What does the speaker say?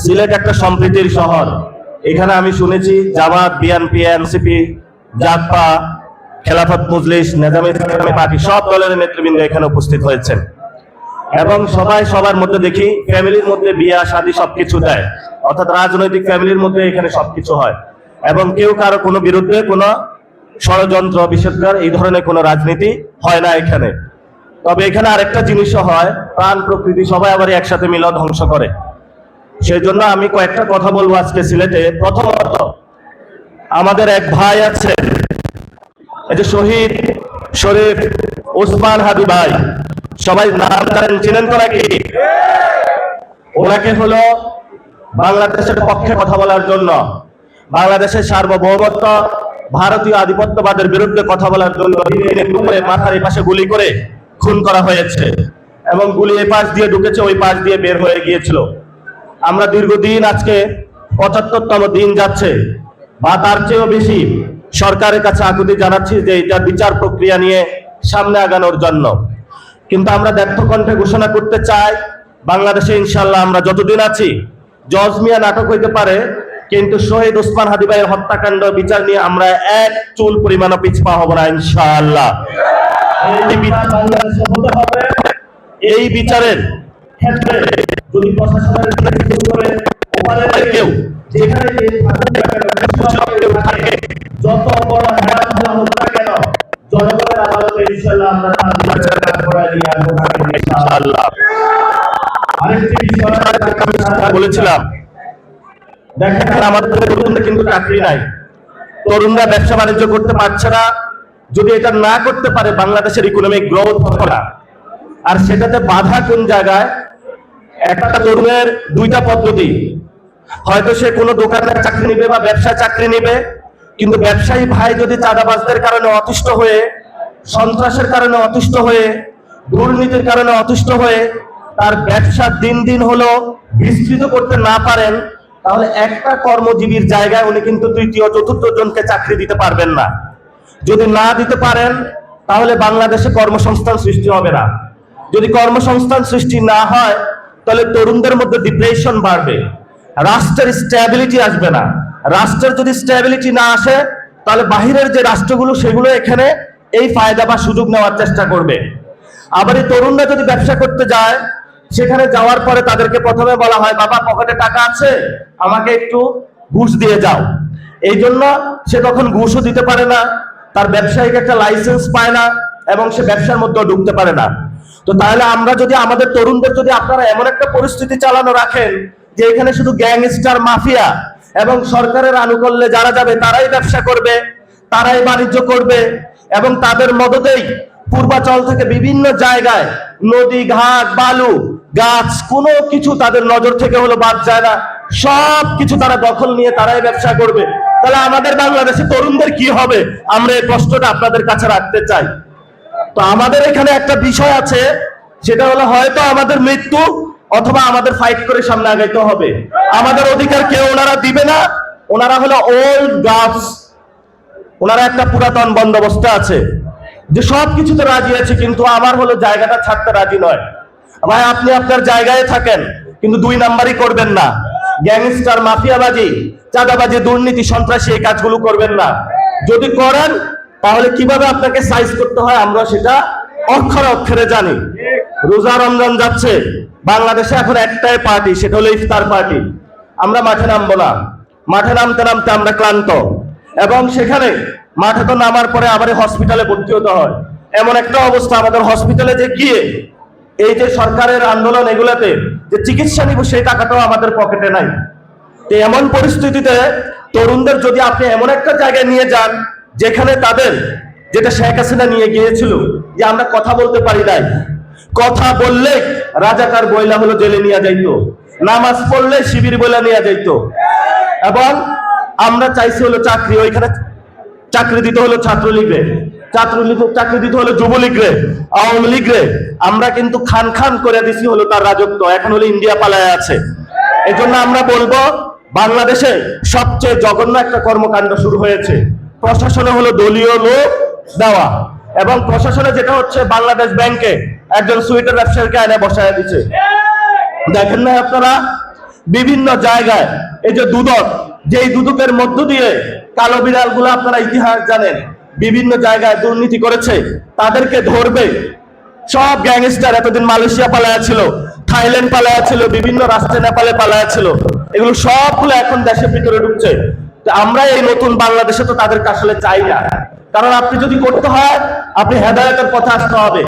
সিলেট একটা সম্প্রীতির শহর। এখানে আমি শুনেছি জামাত, BNP, NCP, Jagpa, Khelafat Majlis, Nizami party সব দলের নেতৃবৃন্দ এখানে উপস্থিত হয়েছেন এবং সবাই সবার মধ্যে দেখি ফ্যামিলির মধ্যে বিয়া শাদী সবকিছু দেয়, অর্থাৎ রাজনৈতিক ফ্যামিলির মধ্যে এখানে সবকিছু হয় এবং কেউ কারো কোনো বিরুদ্ধে কোনো ষড়যন্ত্র বিশেষজ্ঞর এই ধরনের কোনো রাজনীতি হয় না এখানে। তবে এখানে আরেকটা জিনিসও হয়, প্রাণ প্রকৃতি সবাই আবার একসাথে মিলে ধ্বংস করে। সেই জন্য আমি কয়েকটা কথা বলবো আজকে সিলেটে। প্রথমত আমাদের এক ভাই আছেন, এই যে শহীদ শরীফ ওসমান হাদি ভাই, সবাই নাম জানেন, চিনেন তো নাকি? ওনাকে হলো বাংলাদেশের পক্ষে কথা বলার জন্য, বাংলাদেশের সার্বভৌমত্ব, ভারতীয় আধিপত্যবাদের বিরুদ্ধে কথা বলার জন্য মাথার এই পাশে গুলি করে খুন করা হয়েছে এবং গুলি এ পাশ দিয়ে ঢুকেছে, ওই পাশ দিয়ে বের হয়ে গিয়েছিল। আমরা দীর্ঘদিন, আজকে ৭৫তম দিন যাচ্ছে বা তার চেয়েও বেশি, সরকারের কাছে আকুতি জানাচ্ছি যে এটা বিচার প্রক্রিয়া নিয়ে সামনে আগানোর জন্য। কিন্তু আমরা ব্যর্থ কণ্ঠে ঘোষণা করতে চাই, বাংলাদেশে ইনশাল্লাহ আমরা যতদিন আছি, জজ মিয়া নাটক হইতে পারে, কিন্তু শহীদ ওসমান হাদি ভাইয়ের হত্যাকাণ্ড বিচার নিয়ে আমরা এক চুল পরিমাণও পিছপা হব না ইনশাআল্লাহ। এই বিচারের ক্ষেত্রে যদি প্রশাসনের কেউ যেখানে যত বড় হোক না কেন, জনগণের আদালতে ইনশাআল্লাহ আমরা ইনশাআল্লাহ। আরেকটি বিষয় আমি বলেছিলাম, দেখেন আমাদের তরুণদের কিন্তু চাকরি নাই, তরুণরা ব্যবসা বাণিজ্য করতে পারছে না। যদি এটা না করতে পারে বাংলাদেশের ইকোনমিক গ্রোথ হবে না। আর সেটাতে বাধা কোন জায়গায়? একটা তরুণের দুইটা পদ্ধতি, হয়তো সে কোনো দোকানের চাকরি নিবে বা ব্যবসায় চাকরি নিবে, কিন্তু ব্যবসায়ী ভাই যদি চাঁদাবাজদের কারণে অতিষ্ঠ হয়ে, সন্ত্রাসের কারণে অতিষ্ঠ হয়ে, দুর্নীতির কারণে অতিষ্ঠ হয়ে তার ব্যবসা দিন দিন হলো বিস্তৃত করতে না পারেন, তাহলে একটা কর্মজীবীর জায়গায় উনি কিন্তু তৃতীয় চতুর্থ জনকে চাকরি দিতে পারবেন না। যদি না দিতে পারেন তাহলে বাংলাদেশে কর্মসংস্থান সৃষ্টি হবে না। যদি কর্মসংস্থান সৃষ্টি না হয় তাহলে তরুণদের মধ্যে ডিপ্রেশন বাড়বে, রাষ্ট্রের স্ট্যাবিলিটি আসবে না। রাষ্ট্রের যদি স্ট্যাবিলিটি না আসে তাহলে বাহিরের যে রাষ্ট্রগুলো সেগুলো এখানে এই ফায়দা বা সুযোগ নেওয়ার চেষ্টা করবে। আবার এই তরুণরা যদি ব্যবসা করতে যায়, সেখানে যাওয়ার পরে তাদেরকে প্রথমে বলা হয়, বাবা পকেটে টাকা আছে, আমাকে একটু ঘুষ দিয়ে যাও। এই জন্য সে তখন ঘুষও দিতে পারে না, তার ব্যবসায়িক একটা লাইসেন্স পায় না এবং সে ব্যবসার মধ্যে ঢুকতে পারে না। তো তাহলে আমরা যদি আমাদের তরুণদের যদি আপনারা এমন একটা পরিস্থিতি চালানো রাখেন যে এখানে শুধু গ্যাংস্টার মাফিয়া এবং সরকারের আনুকূল্যে যারা যাবে তারাই ব্যবসা করবে, তারাই বাণিজ্য করবে এবং তাদের মদতেই পূর্বাচল থেকে বিভিন্ন জায়গায় নদী, ঘাট, বালু, গাছ, কোনো কিছু তাদের নজর থেকে হলো বাদ যায় না, সব কিছু তারা দখল নিয়ে তারাই ব্যবসা করবে। তাহলে আমাদের বাংলাদেশে তরুণদের কি হবে? আমরা এই প্রশ্নটা আপনাদের কাছে রাখতে চাই। তো আমাদের এখানে একটা বিষয় আছে, সেটা হলো হয়তো আমাদের মৃত্যু অথবা আমাদের ফাইট করে সামনে আগাইতে হবে। আমাদের অধিকার কেউ ওনারা দিবে না, ওনারা হলো ওল্ড গার্ডস, ওনারা একটা পুরাতন বন্দোবস্ত আছে যে সব কিছুতে রাজি আছে, কিন্তু আমার হলো জায়গাটা ছাড়তে রাজি নয়। ভাই আপনি আপনার জায়গায় থাকেন, কিন্তু দুই নাম্বারই করবেন না। গ্যাংস্টার, মাফিয়াবাজি, চাঁদাবাজি, দুর্নীতি, সন্ত্রাসী এই কাজগুলো করবেন না। যদি করেন তাহলে কিভাবে আপনাকে সাইজ করতে হয় আমরা সেটা অক্ষরে অক্ষরে জানি। রোজা রমজান যাচ্ছে, বাংলাদেশে এখন একটাই পার্টি, সেটা হলো ইফতার পার্টি। আমরা মাঠে নামবো না, মাঠে নামতে নামতে আমরা ক্লান্ত এবং সেখানে মাঠে তো নামার পরে আবার হসপিটালে ভর্তি হতে হয়। এমন একটা অবস্থা, আমাদের হসপিটালে যে গিয়ে এই যে সরকারের আন্দোলন এগুলাতে যে চিকিৎসা নিব সেই টাকাটাও আমাদের পকেটে নাই। তো এমন পরিস্থিতিতে তরুণদের যদি আপনি এমন একটা জায়গায় নিয়ে যান যেখানে তাদের, যেটা শেখ হাসিনা নিয়ে গিয়েছিল, যে আমরা কথা বলতে পারি নাই, কথা বললে রাজাকার বইলা হলো জেলে নিয়ে যাইতো, নামাজ পড়লে শিবির বইলা নিয়ে যাইতো, এবং আমরা চাইছি হলো চাকরি, ওইখানে চাকরি দিতে হলো ছাত্রলীগরে, চাকরি দিতে হলো যুবলীগরে, আওয়ামী লীগরে। আমরা কিন্তু খান খান করে দিছি হলো তার রাজত্ব, এখন হলো ইন্ডিয়া পালায় আছে। এই জন্য আমরা বলবো বাংলাদেশে সবচেয়ে জঘন্য একটা কর্মকাণ্ড শুরু হয়েছে। প্রশাসনে হলো দলীয় লোক দেওয়া, এবং প্রশাসনে যেটা হচ্ছে বাংলাদেশ ব্যাংকে একজন সুইটার ব্যবসায়ীকে এনে বসায় দিচ্ছে। দেখেন না আপনারা, বিভিন্ন জায়গায় এই যে দুদক, যেই দুদকের মধ্য দিয়ে কালো বিড়ালগুলো আপনারা ইতিহাস জানেন, বিভিন্ন জায়গায় দুর্নীতি করেছে, তাদেরকে ধরবে। সব গ্যাংস্টার এতদিন মালয়েশিয়া পালায়া ছিল, থাইল্যান্ড পালায়া ছিল, বিভিন্ন রাষ্ট্রে নেপালে পালায়া ছিল, এগুলো সবগুলো এখন দেশের ভিতরে ঢুকছে। তো আমরা এই নতুন বাংলাদেশে তো তাদেরকে আসলে চাই না, কারণ আপনি যদি করতে হয় আপনি হেদায়েতের পথে আসতে হবে।